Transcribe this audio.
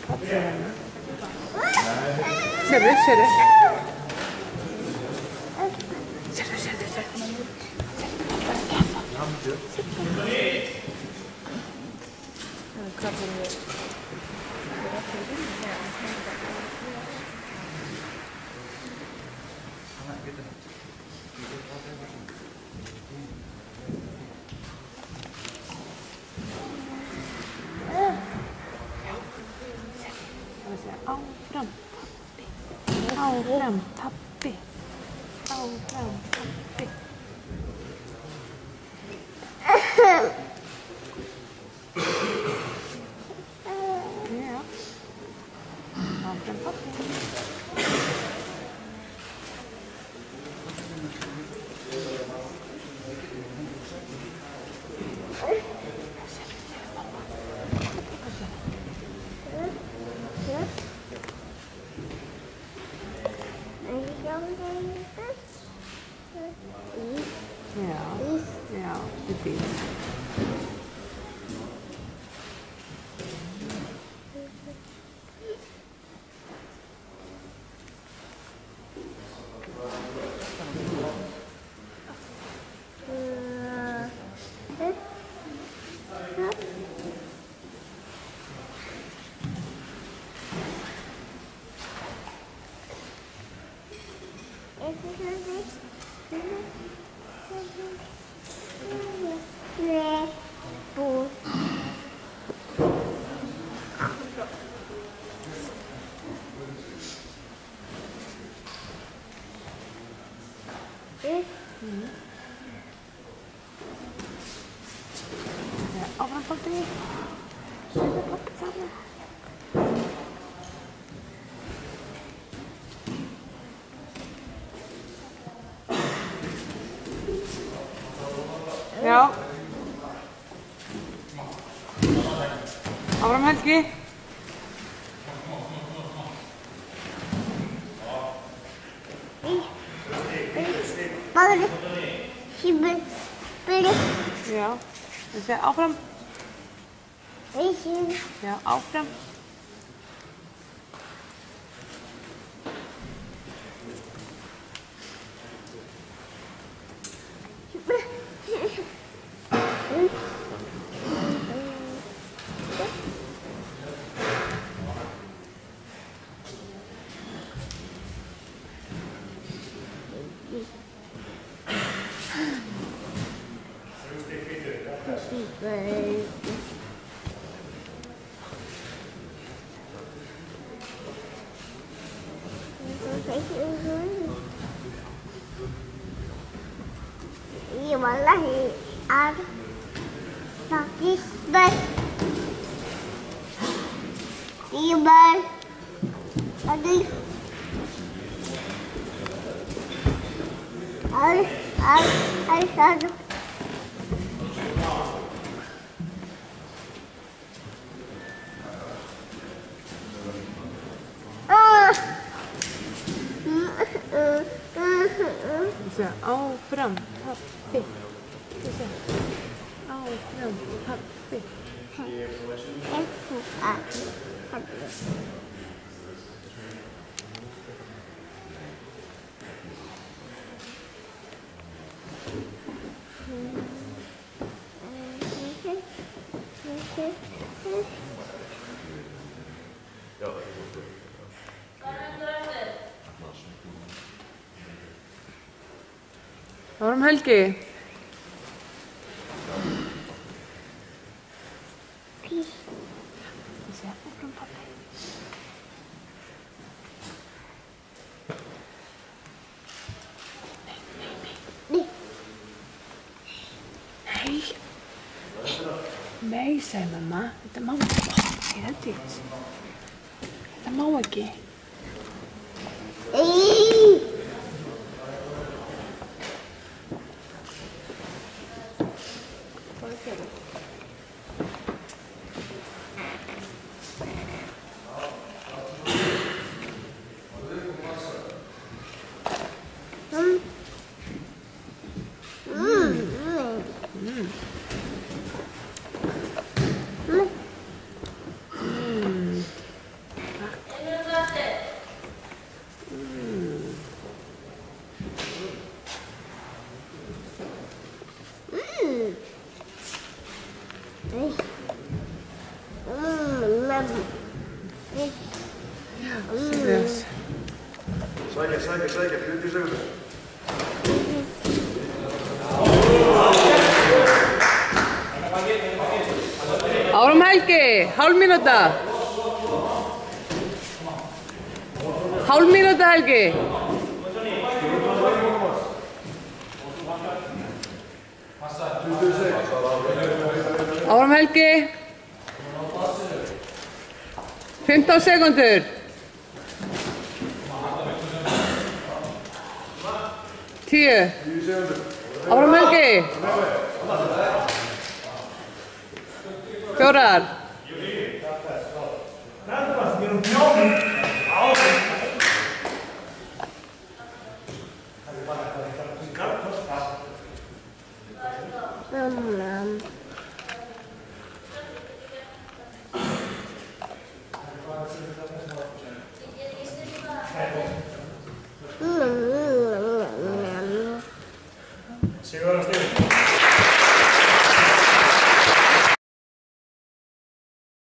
Ser du? Ser du? Ser du? Ser du? Ser du? Áfram, pappi. Áfram, pappi. Ja. Áfram, pappi. Ja, precis. Áfram, pappi. Sæðu, pappi, þarna. Já. Áfram, Helgi. Bagri. Sibir. Bili. Já. Áfram. Ísinn. Já, áfram. Iya wallahi ar nakis bal iya bal aduh aduh Áfram, pappi. Áfram, pappi. Áfram, Helgi. Áfram, pappi. Nei, sagði mamma. Þetta má ekki. Þetta má ekki. Yes. Sækja, 40 sekundur. Árum Helgi, hálf mínúta. Hálf mínúta Helgi. Árum Helgi. 15 sekundur. Tíu. Árum Helgi. 4. Sigurður